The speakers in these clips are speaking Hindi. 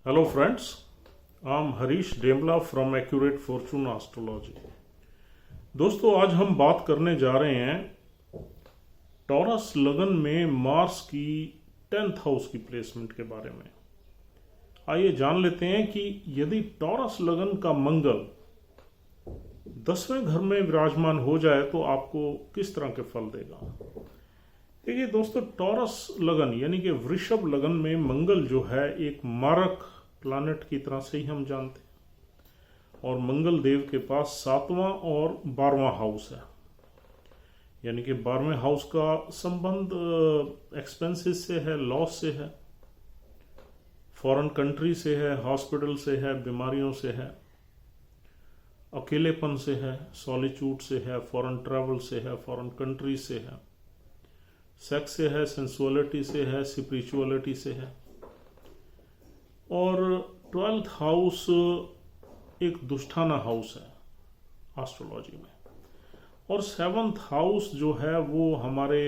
Hello friends, I'm Harish Demla from Accurate Fortune Astrology। दोस्तों आज हम बात करने जा रहे हैं टॉरस लगन में मार्स की 10th हाउस की प्लेसमेंट के बारे में। आइए जान लेते हैं कि यदि टॉरस लगन का मंगल 10वें घर में विराजमान हो जाए तो आपको किस तरह के फल देगा। देखिए दोस्तों, टॉरस लगन यानी कि वृषभ लगन में मंगल जो है एक मारक प्लैनेट की तरह से ही हम जानते हैं और मंगल देव के पास 7वां और 12वां हाउस है। यानी कि 12वें हाउस का संबंध एक्सपेंसेस से है, लॉस से है, फॉरेन कंट्री से है, हॉस्पिटल से है, बीमारियों से है, अकेलेपन से है, सॉलिट्यूड से है, फॉरेन ट्रैवल से है, फॉरेन कंट्री से है, सेक्स से है, सेंसुअलिटी से है, स्पिरिचुअलिटी से है। और 12th हाउस एक दुष्टाना हाउस है एस्ट्रोलॉजी में। और 7th हाउस जो है वो हमारे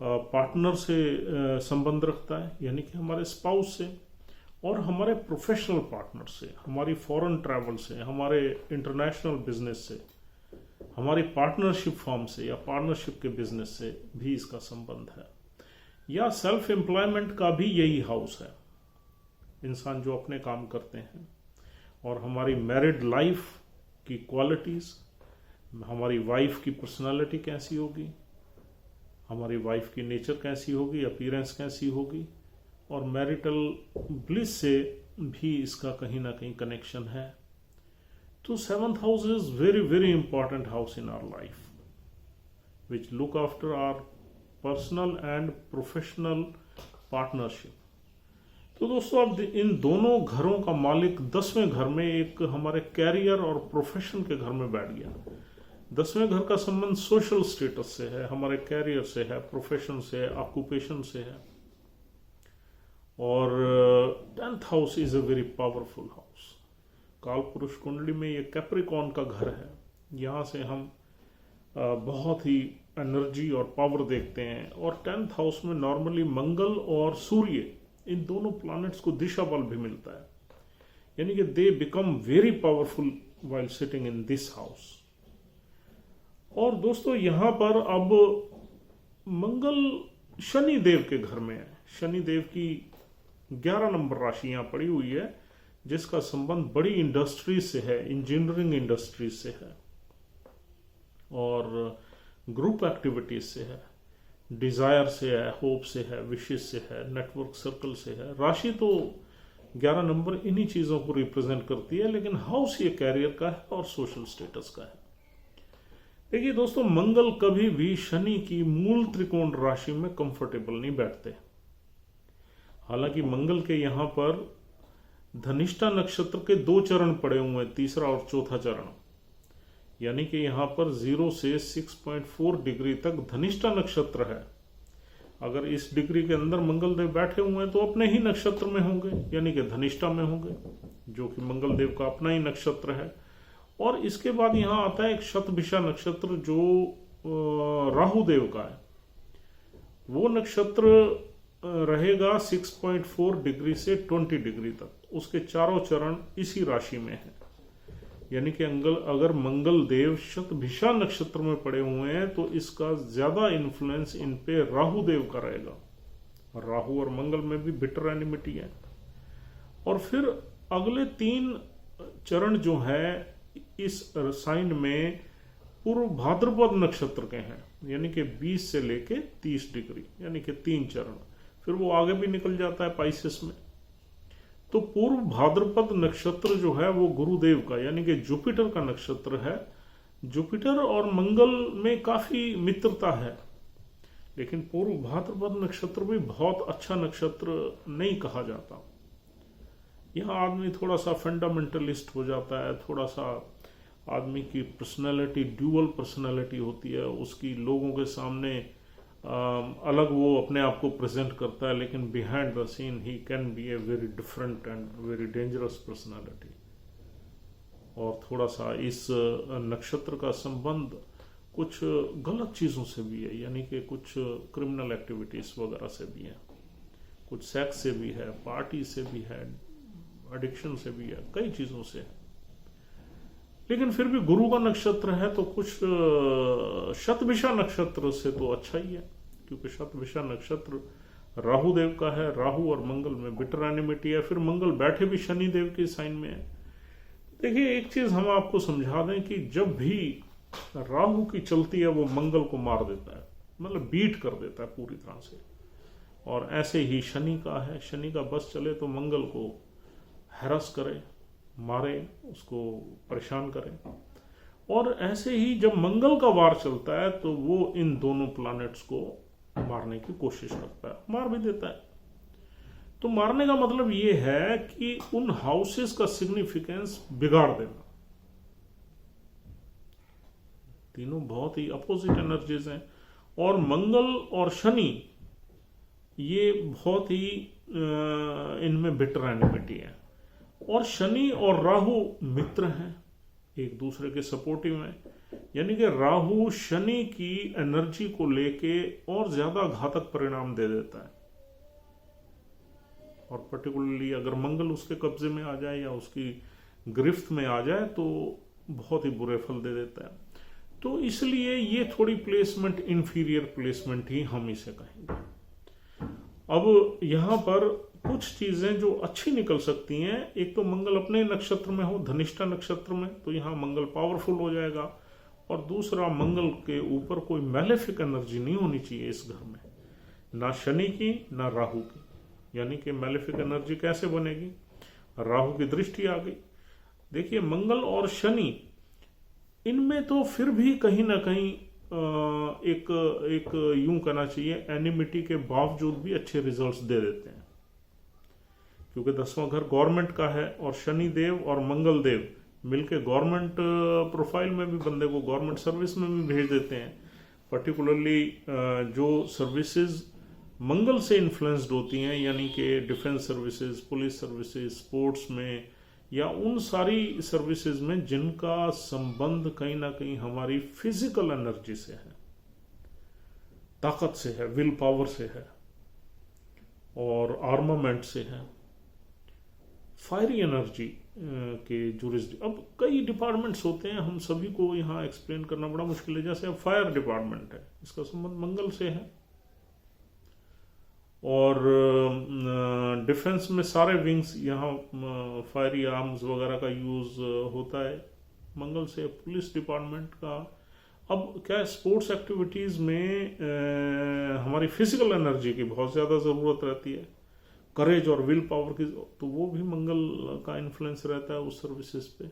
पार्टनर से संबंध रखता है, यानी कि हमारे स्पाउस से और हमारे प्रोफेशनल पार्टनर से, हमारी फॉरेन ट्रैवल से, हमारे इंटरनेशनल बिजनेस से, हमारी पार्टनरशिप फॉर्म से या पार्टनरशिप के बिजनेस से भी इसका संबंध है। या सेल्फ एम्प्लॉयमेंट का भी यही हाउस है, इंसान जो अपने काम करते हैं। और हमारी मैरिड लाइफ की क्वालिटीज, हमारी वाइफ की पर्सनालिटी कैसी होगी, हमारी वाइफ की नेचर कैसी होगी, अपीयरेंस कैसी होगी, और मैरिटल ब्लिस से भी इसका कहीं ना कहीं कनेक्शन है। तो 7th house is very very important house in our life which look after our personal and professional partnership. तो दोस्तों अब इन दोनों घरों का मालिक 10वें घर में एक हमारे कैरियर और प्रोफेशन के घर में बैठ गया। 10वें घर का संबंध सोशल स्टेटस से है, हमारे कैरियर से है, प्रोफेशन से है, ऑक्यूपेशन से है। और 10th house is a very powerful house. काल पुरुष कुंडली में ये कैप्रिकॉर्न का घर है। यहाँ से हम बहुत ही एनर्जी और पावर देखते हैं। और 10th हाउस में नॉर्मली मंगल और सूर्य, इन दोनों प्लैनेट्स को दिशा बल भी मिलता है, यानी कि they become very powerful while sitting in this house. और दोस्तों यहां पर अब मंगल शनि देव के घर में है। शनि देव की 11 नंबर राशि यहां पड़ी हुई है, जिसका संबंध बड़ी इंडस्ट्रीज से है, इंजीनियरिंग इंडस्ट्रीज से है और ग्रुप एक्टिविटीज से है, डिजायर से है, होप से है, विशेष से है, नेटवर्क सर्कल से है। राशि तो 11 नंबर इन्हीं चीजों को रिप्रेजेंट करती है, लेकिन हाउस ये कैरियर का है और सोशल स्टेटस का है। देखिए दोस्तों, मंगल कभी भी शनि की मूल त्रिकोण राशि में कंफर्टेबल नहीं बैठते। हालांकि मंगल के यहां पर धनिष्ठा नक्षत्र के 2 चरण पड़े हुए हैं, तीसरा और चौथा चरण, यानी कि यहां पर 0 से 6.4 डिग्री तक धनिष्ठा नक्षत्र है। अगर इस डिग्री के अंदर मंगल देव बैठे हुए हैं तो अपने ही नक्षत्र में होंगे, यानी कि धनिष्ठा में होंगे, जो कि मंगल देव का अपना ही नक्षत्र है। और इसके बाद यहां आता है एक शतभिषा नक्षत्र जो राहु देव का है। वो नक्षत्र रहेगा 6.4 डिग्री से 20 डिग्री तक। उसके चारों चरण इसी राशि में है, यानी कि अगर मंगल देव शतभिषा नक्षत्र में पड़े हुए हैं तो इसका ज्यादा इन्फ्लुएंस इन पे राहु देव का रहेगा। राहु और मंगल में भी बिटर एनिमिटी है। और फिर अगले 3 चरण जो है इस साइन में पूर्व भाद्रपद नक्षत्र के हैं, यानी कि 20 से लेके 30 डिग्री, यानी कि 3 चरण। फिर वो आगे भी निकल जाता है पाइसेस में। तो पूर्व भाद्रपद नक्षत्र जो है वो गुरुदेव का, यानी कि जुपिटर का नक्षत्र है। जुपिटर और मंगल में काफी मित्रता है, लेकिन पूर्व भाद्रपद नक्षत्र भी बहुत अच्छा नक्षत्र नहीं कहा जाता। यहाँ आदमी थोड़ा सा फंडामेंटलिस्ट हो जाता है, थोड़ा सा आदमी की पर्सनैलिटी ड्यूअल पर्सनैलिटी होती है, उसकी लोगों के सामने अलग वो अपने आप को प्रेजेंट करता है, लेकिन behind the scene he can be a very different and very dangerous personality. और थोड़ा सा इस नक्षत्र का संबंध कुछ गलत चीज़ों से भी है, यानी कि कुछ क्रिमिनल एक्टिविटीज़ वगैरह से भी है। कुछ सेक्स से भी है, पार्टी से भी है, एडिक्शन से भी है, कई चीजों से है। लेकिन फिर भी गुरु का नक्षत्र है तो कुछ शतभिषा नक्षत्र से तो अच्छा ही है, क्योंकि शतभिषा नक्षत्र राहु देव का है। राहु और मंगल में बिटर एनिमिटी है, फिर मंगल बैठे भी शनि देव के साइन में है। देखिए, एक चीज हम आपको समझा दें कि जब भी राहु की चलती है वो मंगल को मार देता है, मतलब बीट कर देता है पूरी तरह से। और ऐसे ही शनि का है, शनि का बस चले तो मंगल को हैरस करे, मारे, उसको परेशान करे। और ऐसे ही जब मंगल का वार चलता है तो वो इन दोनों प्लैनेट्स को मारने की कोशिश करता है, मार भी देता है। तो मारने का मतलब ये है कि उन हाउसेस का सिग्निफिकेंस बिगाड़ देना। तीनों बहुत ही अपोजिट एनर्जीज हैं, और मंगल और शनि ये बहुत ही इनमें बिटर एनिमिटी है। और शनि और राहु मित्र हैं, एक दूसरे के सपोर्टिव हैं, यानी कि राहु शनि की एनर्जी को लेके और ज्यादा घातक परिणाम दे देता है। और पर्टिकुलरली अगर मंगल उसके कब्जे में आ जाए या उसकी गिरफ्त में आ जाए तो बहुत ही बुरे फल दे देता है। तो इसलिए ये थोड़ी प्लेसमेंट इंफीरियर प्लेसमेंट ही हम इसे कहेंगे। अब यहां पर कुछ चीजें जो अच्छी निकल सकती हैं, एक तो मंगल अपने नक्षत्र में हो, धनिष्ठा नक्षत्र में, तो यहां मंगल पावरफुल हो जाएगा। और दूसरा, मंगल के ऊपर कोई मैलेफिक एनर्जी नहीं होनी चाहिए इस घर में, ना शनि की ना राहु की। यानी कि मैलेफिक एनर्जी कैसे बनेगी? राहु की दृष्टि आ गई। देखिए, मंगल और शनि इनमें तो फिर भी कहीं ना कहीं एक यूं कहना चाहिए, एनिमिटी के बावजूद भी अच्छे रिजल्ट्स दे देते हैं, क्योंकि 10वां घर गवर्नमेंट का है और शनि देव और मंगल देव मिलके गवर्नमेंट प्रोफाइल में भी बंदे को गवर्नमेंट सर्विस में भी भेज देते हैं। पर्टिकुलरली जो सर्विसेज मंगल से इन्फ्लुएंस्ड होती हैं, यानी कि defence services, police services, sports में, या उन सारी सर्विसेज में जिनका संबंध कहीं ना कहीं हमारी फिजिकल एनर्जी से है, ताकत से है, विल पावर से है और आर्मामेंट से है, फायरी एनर्जी के जुरिस्डिक्शन। अब कई डिपार्टमेंट्स होते हैं, हम सभी को यहाँ एक्सप्लेन करना बड़ा मुश्किल है। जैसे अब फायर डिपार्टमेंट है, इसका संबंध मंगल से है। और डिफेंस में सारे विंग्स, यहाँ फायरी आर्म्स वगैरह का यूज होता है मंगल से। पुलिस डिपार्टमेंट का, अब क्या, स्पोर्ट्स एक्टिविटीज में हमारी फिजिकल एनर्जी की बहुत ज्यादा जरूरत रहती है, करेज और विल पावर की, तो वो भी मंगल का इन्फ्लुएंस रहता है उस सर्विसेज पे।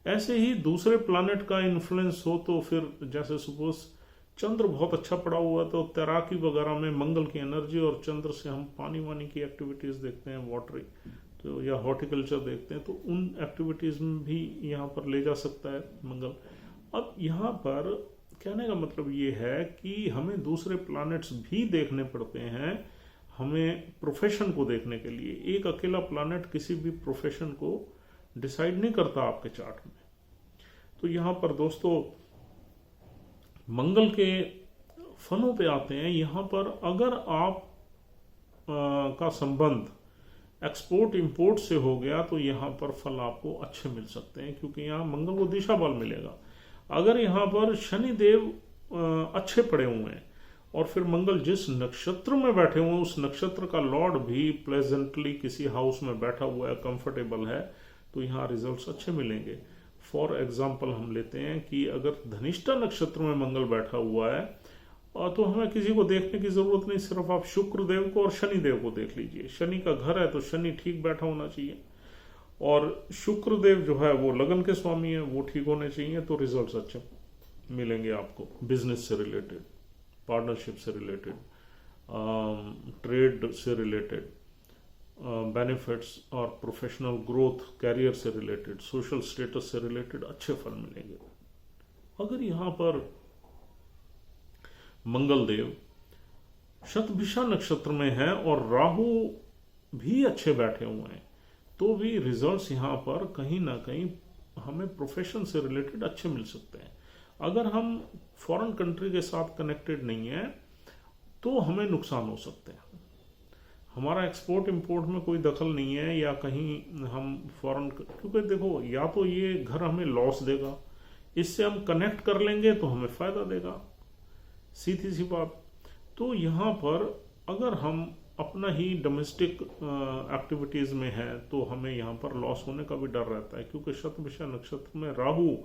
ऐसे ही दूसरे प्लैनेट का इन्फ्लुएंस हो तो फिर, जैसे सपोज चंद्र बहुत अच्छा पड़ा हुआ है तो तैराकी वगैरह में मंगल की एनर्जी, और चंद्र से हम पानी वानी की एक्टिविटीज देखते हैं, वाटरी, तो या हॉर्टिकल्चर देखते हैं, तो उन एक्टिविटीज में भी यहाँ पर ले जा सकता है मंगल। अब यहाँ पर कहने का मतलब ये है कि हमें दूसरे प्लैनेट्स भी देखने पड़ते हैं, हमें प्रोफेशन को देखने के लिए। एक अकेला प्लैनेट किसी भी प्रोफेशन को डिसाइड नहीं करता आपके चार्ट में। तो यहाँ पर दोस्तों मंगल के फलों पे आते हैं। यहाँ पर अगर आप का संबंध एक्सपोर्ट इंपोर्ट से हो गया तो यहाँ पर फल आपको अच्छे मिल सकते हैं, क्योंकि यहाँ मंगल को दिशा बल मिलेगा। अगर यहाँ पर शनि देव अच्छे पड़े हुए हैं और फिर मंगल जिस नक्षत्र में बैठे हुए हैं उस नक्षत्र का लॉर्ड भी प्लेजेंटली किसी हाउस में बैठा हुआ है, कंफर्टेबल है, तो यहाँ रिजल्ट्स अच्छे मिलेंगे। फॉर एग्जाम्पल हम लेते हैं कि अगर धनिष्ठा नक्षत्र में मंगल बैठा हुआ है तो हमें किसी को देखने की जरूरत नहीं, सिर्फ आप शुक्र देव को और शनि देव को देख लीजिए। शनि का घर है तो शनि ठीक बैठा होना चाहिए, और शुक्र देव जो है वो लगन के स्वामी है, वो ठीक होने चाहिए, तो रिजल्ट्स अच्छे मिलेंगे आपको। बिजनेस से रिलेटेड, पार्टनरशिप से रिलेटेड, ट्रेड से रिलेटेड, बेनिफिट्स और प्रोफेशनल ग्रोथ, कैरियर से रिलेटेड, सोशल स्टेटस से रिलेटेड अच्छे फल मिलेंगे। अगर यहाँ पर मंगल देव शतभिषा नक्षत्र में है और राहु भी अच्छे बैठे हुए हैं, तो भी रिजल्ट्स यहाँ पर कहीं ना कहीं हमें प्रोफेशन से रिलेटेड अच्छे मिल सकते हैं। अगर हम फॉरेन कंट्री के साथ कनेक्टेड नहीं है तो हमें नुकसान हो सकते हैं। हमारा एक्सपोर्ट इंपोर्ट में कोई दखल नहीं है, या कहीं हम फॉरेन, क्योंकि देखो या तो ये घर हमें लॉस देगा, इससे हम कनेक्ट कर लेंगे तो हमें फायदा देगा, सीधी सी बात। तो यहाँ पर अगर हम अपना ही डोमेस्टिक एक्टिविटीज में है तो हमें यहाँ पर लॉस होने का भी डर रहता है, क्योंकि शतभिषा नक्षत्र में राहु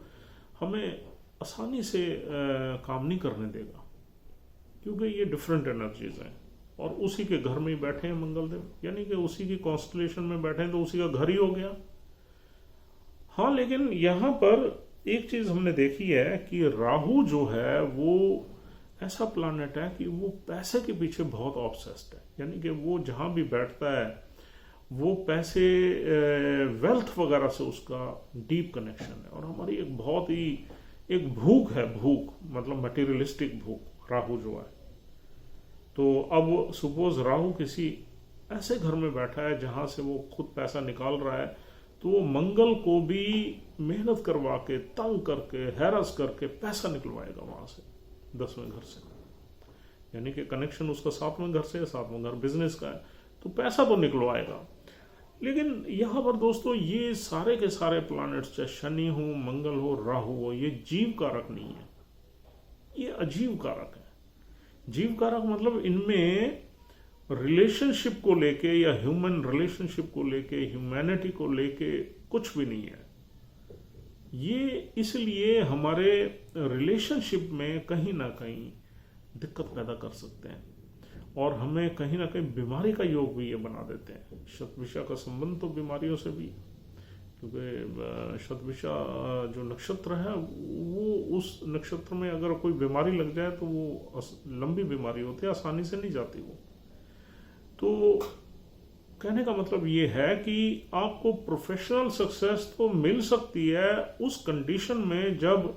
हमें आसानी से काम नहीं करने देगा, क्योंकि ये डिफरेंट एनर्जीज हैं और उसी के घर में ही बैठे हैं मंगल देव, यानी कि उसी की कॉन्स्टलेशन में बैठे हैं तो उसी का घर ही हो गया। हाँ, लेकिन यहाँ पर एक चीज हमने देखी है कि राहु जो है वो ऐसा प्लैनेट है कि वो पैसे के पीछे बहुत ऑब्सेस्ड है, यानी कि वो जहां भी बैठता है वो पैसे, वेल्थ वगैरह से उसका डीप कनेक्शन है। और हमारी एक बहुत ही एक भूख है, भूख मतलब मटेरियलिस्टिक भूख, राहु जो है। तो अब सपोज राहु किसी ऐसे घर में बैठा है जहां से वो खुद पैसा निकाल रहा है, तो वो मंगल को भी मेहनत करवा के, तंग करके, हैरस करके पैसा निकलवाएगा वहां से, 10वें घर से, यानी कि कनेक्शन उसका 7वें घर से है, 7वां घर बिजनेस का है, तो पैसा तो निकलवाएगा। लेकिन यहां पर दोस्तों ये सारे के सारे प्लैनेट्स, चाहे शनि हो, मंगल हो, राहु हो, ये जीव कारक नहीं है, ये अजीव कारक है। जीव कारक मतलब इनमें रिलेशनशिप को लेके या ह्यूमन रिलेशनशिप को लेके, ह्यूमैनिटी को लेके कुछ भी नहीं है। ये इसलिए हमारे रिलेशनशिप में कहीं ना कहीं दिक्कत पैदा कर सकते हैं और हमें कहीं ना कहीं बीमारी का योग भी ये बना देते हैं। शतभिषा का संबंध तो बीमारियों से भी, क्योंकि शतभिषा जो नक्षत्र है वो, उस नक्षत्र में अगर कोई बीमारी लग जाए तो वो लंबी बीमारी होती है, आसानी से नहीं जाती वो। तो कहने का मतलब ये है कि आपको प्रोफेशनल सक्सेस तो मिल सकती है उस कंडीशन में जब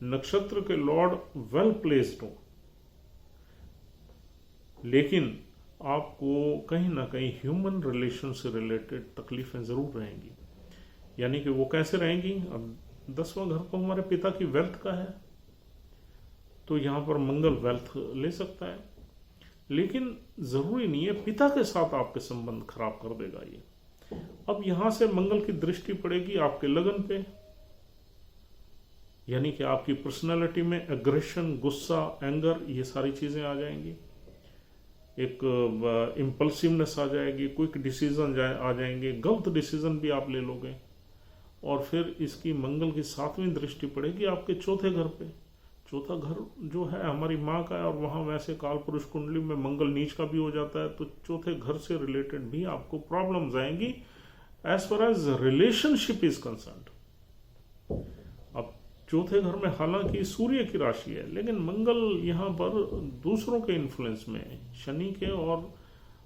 नक्षत्र के लॉर्ड वेल प्लेस्ड हो, लेकिन आपको कहीं ना कहीं ह्यूमन रिलेशन से रिलेटेड तकलीफें जरूर रहेंगी। यानी कि वो कैसे रहेंगी? अब 10वां घर तो हमारे पिता की वेल्थ का है, तो यहां पर मंगल वेल्थ ले सकता है, लेकिन जरूरी नहीं है पिता के साथ आपके संबंध खराब कर देगा ये। अब यहां से मंगल की दृष्टि पड़ेगी आपके लगन पे, यानी कि आपकी पर्सनालिटी में एग्रेशन, गुस्सा, एंगर, ये सारी चीजें आ जाएंगी, एक इम्पल्सिवनेस आ जाएगी, क्विक डिसीजन आ जाएंगे, गलत डिसीजन भी आप ले लोगे। और फिर इसकी मंगल की 7वीं दृष्टि पड़ेगी आपके चौथे घर पे। चौथा घर जो है हमारी माँ का है, और वहां वैसे काल पुरुष कुंडली में मंगल नीच का भी हो जाता है, तो चौथे घर से रिलेटेड भी आपको प्रॉब्लम्स आएंगी as far as relationship is concerned. अब चौथे घर में हालांकि सूर्य की राशि है, लेकिन मंगल यहाँ पर दूसरों के इन्फ्लुएंस में है, शनि के और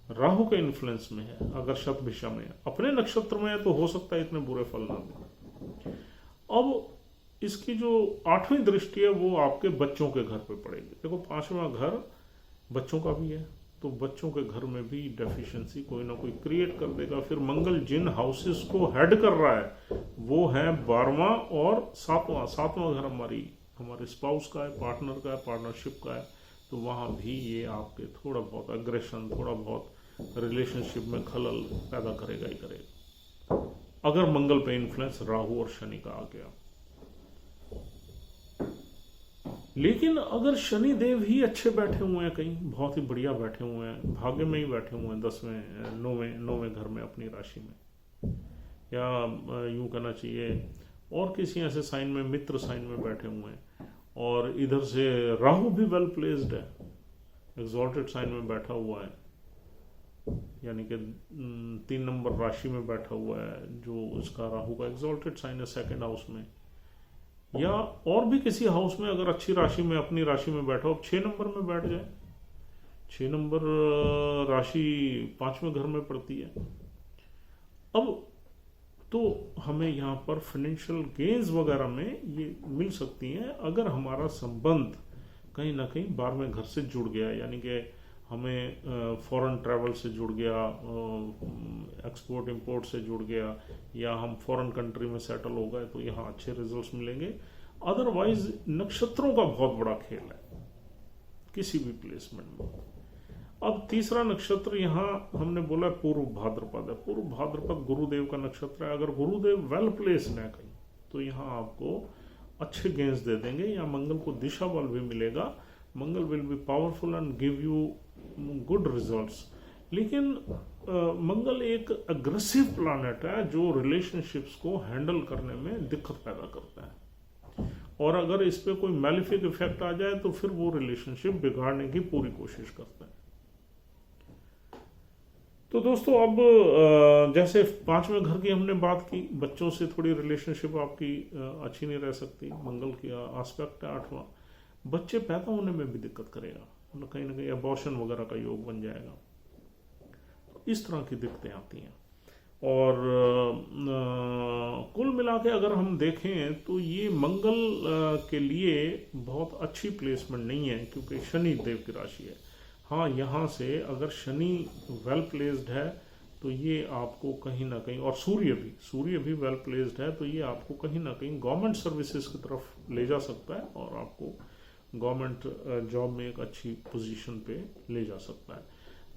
राहु के इन्फ्लुएंस में है। अगर शतभिषा में है, अपने नक्षत्र में है, तो हो सकता है इतने बुरे फल ना दे। अब इसकी जो 8वीं दृष्टि है वो आपके बच्चों के घर पे पड़ेगी। देखो 5वां घर बच्चों का भी है, तो बच्चों के घर में भी डेफिशिएंसी कोई ना कोई क्रिएट कर देगा। फिर मंगल जिन हाउसेस को हेड कर रहा है वो है 12वां और 7वां। 7वां घर हमारे स्पाउस का है, पार्टनर का है, पार्टनरशिप का है, तो वहां भी ये आपके थोड़ा बहुत अग्रेशन, थोड़ा बहुत रिलेशनशिप में खलल पैदा करेगा ही करेगा, अगर मंगल पे इन्फ्लुएंस राहु और शनि का आ गया। लेकिन अगर शनि देव ही अच्छे बैठे हुए हैं, कहीं बहुत ही बढ़िया बैठे हुए हैं, भाग्य में ही बैठे हुए हैं, 10वें 9वें घर में अपनी राशि में, या यूं कहना चाहिए और किसी ऐसे साइन में, मित्र साइन में बैठे हुए हैं, और इधर से राहु भी वेल प्लेस्ड है, एग्जॉल्टेड साइन में बैठा हुआ है, यानी कि 3 नंबर राशि में बैठा हुआ है, जो उसका राहु का एग्जॉल्टेड साइन है 2nd हाउस में, या और भी किसी हाउस में अगर अच्छी राशि में, अपनी राशि में बैठा हो, 6 नंबर में बैठ जाए। 6 नंबर राशि 5वें घर में पड़ती है। अब तो हमें यहाँ पर फाइनेंशियल गेन्स वगैरह में ये मिल सकती हैं अगर हमारा संबंध कहीं ना कहीं 12वें घर से जुड़ गया, यानी कि हमें फॉरेन ट्रैवल से जुड़ गया, एक्सपोर्ट इंपोर्ट से जुड़ गया, या हम फॉरेन कंट्री में सेटल हो गए, तो यहाँ अच्छे रिजल्ट्स मिलेंगे। अदरवाइज नक्षत्रों का बहुत बड़ा खेल है किसी भी प्लेसमेंट में। अब तीसरा नक्षत्र यहाँ हमने बोला पूर्व भाद्रपद है। पूर्व भाद्रपद गुरुदेव का नक्षत्र है। अगर गुरुदेव वेल प्लेस्ड है कहीं तो यहाँ आपको अच्छे गेंस दे देंगे, या मंगल को दिशा बल भी मिलेगा। Mangal will be powerful and give you good results. लेकिन मंगल एक अग्रेसिव प्लैनेट है जो रिलेशनशिप्स को हैंडल करने में दिक्कत पैदा करता है, और अगर इस पे कोई मैलिफिक इफेक्ट आ जाए तो फिर वो रिलेशनशिप बिगाड़ने की पूरी कोशिश करता है। तो दोस्तों, अब जैसे पांचवें घर की हमने बात की, बच्चों से थोड़ी रिलेशनशिप आपकी अच्छी नहीं रह सकती। मंगल की एस्पेक्ट है 8वां। बच्चे पैदा होने में भी दिक्कत करेगा, मतलब कहीं ना कहीं अबॉर्शन वगैरह का योग बन जाएगा। इस तरह की दिक्कतें आती हैं। और कुल मिला के अगर हम देखें तो ये मंगल के लिए बहुत अच्छी प्लेसमेंट नहीं है, क्योंकि शनि देव की राशि है। हाँ, यहाँ से अगर शनि वेल प्लेस्ड है तो ये आपको कहीं ना कहीं, और सूर्य भी वेल प्लेस्ड है, तो ये आपको कहीं ना कहीं गवर्नमेंट सर्विसेज की तरफ ले जा सकता है, और आपको गवर्नमेंट जॉब में एक अच्छी पोजीशन पे ले जा सकता है।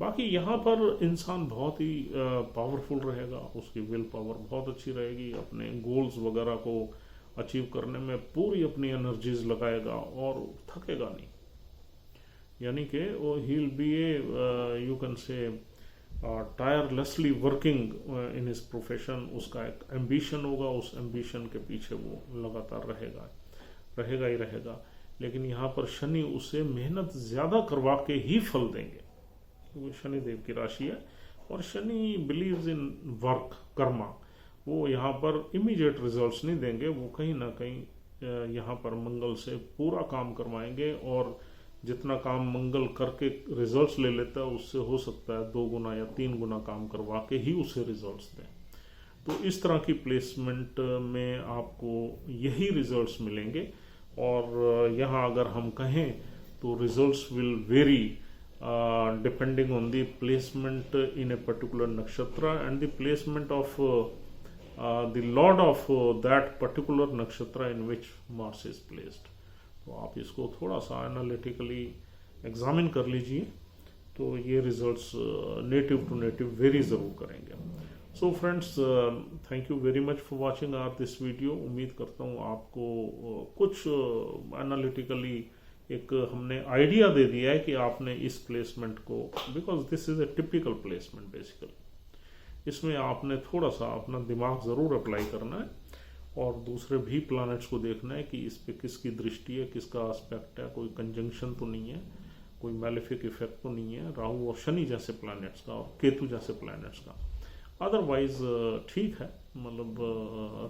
बाकी यहाँ पर इंसान बहुत ही पावरफुल रहेगा, उसकी विल पावर बहुत अच्छी रहेगी, अपने गोल्स वगैरह को अचीव करने में पूरी अपनी एनर्जीज लगाएगा और थकेगा नहीं। यानी कि वो he will be you can say tirelessly working in his profession. उसका एक एम्बिशन होगा, उस एम्बिशन के पीछे वो लगातार रहेगा ही रहेगा। लेकिन यहाँ पर शनि उसे मेहनत ज्यादा करवा के ही फल देंगे, क्योंकि शनि देव की राशि है, और Shani believes in work, Karma. वो यहाँ पर इमीडिएट रिजल्ट्स नहीं देंगे, वो कहीं ना कहीं यहाँ पर मंगल से पूरा काम करवाएंगे, और जितना काम मंगल करके रिजल्ट्स ले लेता है उससे हो सकता है 2 गुना या 3 गुना काम करवा के ही उसे रिजल्ट्स दें। तो इस तरह की प्लेसमेंट में आपको यही रिजल्ट्स मिलेंगे। और यहाँ अगर हम कहें तो results will very depending on the placement in a particular nakshatra and the placement of the lord of that particular nakshatra in which Mars is placed. तो आप इसको थोड़ा सा एनालिटिकली एग्जामिन कर लीजिए, तो ये results native to native very ज़रूर करेंगे। So friends, thank you very much for watching our this video. उम्मीद करता हूँ आपको कुछ एनालिटिकली एक हमने आइडिया दे दिया है कि आपने इस प्लेसमेंट को, because this is a typical placement basically, इसमें आपने थोड़ा सा अपना दिमाग ज़रूर अप्लाई करना है, और दूसरे भी प्लैनेट्स को देखना है कि इस पे किसकी दृष्टि है, किसका एस्पेक्ट है, कोई कंजंक्शन तो नहीं है, कोई मैलिफिक इफेक्ट तो नहीं है राहु और शनि जैसे प्लैनेट्स का और केतु जैसे प्लैनेट्स का। अदरवाइज ठीक है, मतलब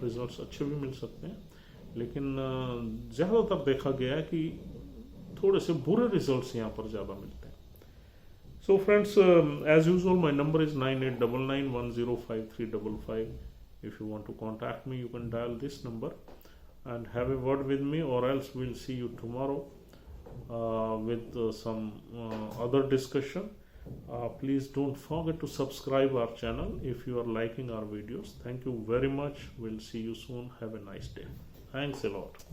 रिजल्ट्स अच्छे भी मिल सकते हैं, लेकिन ज़्यादातर देखा गया है कि थोड़े से बुरे रिजल्ट्स यहाँ पर ज़्यादा मिलते हैं। So friends, as usual my number is 9899105355। If you want to contact me, you can dial this number and have a word with me, or else we'll see you tomorrow with some other discussion. Please don't forget to subscribe our channel if you are liking our videos. Thank you very much. We'll see you soon. Have a nice day. Thanks a lot.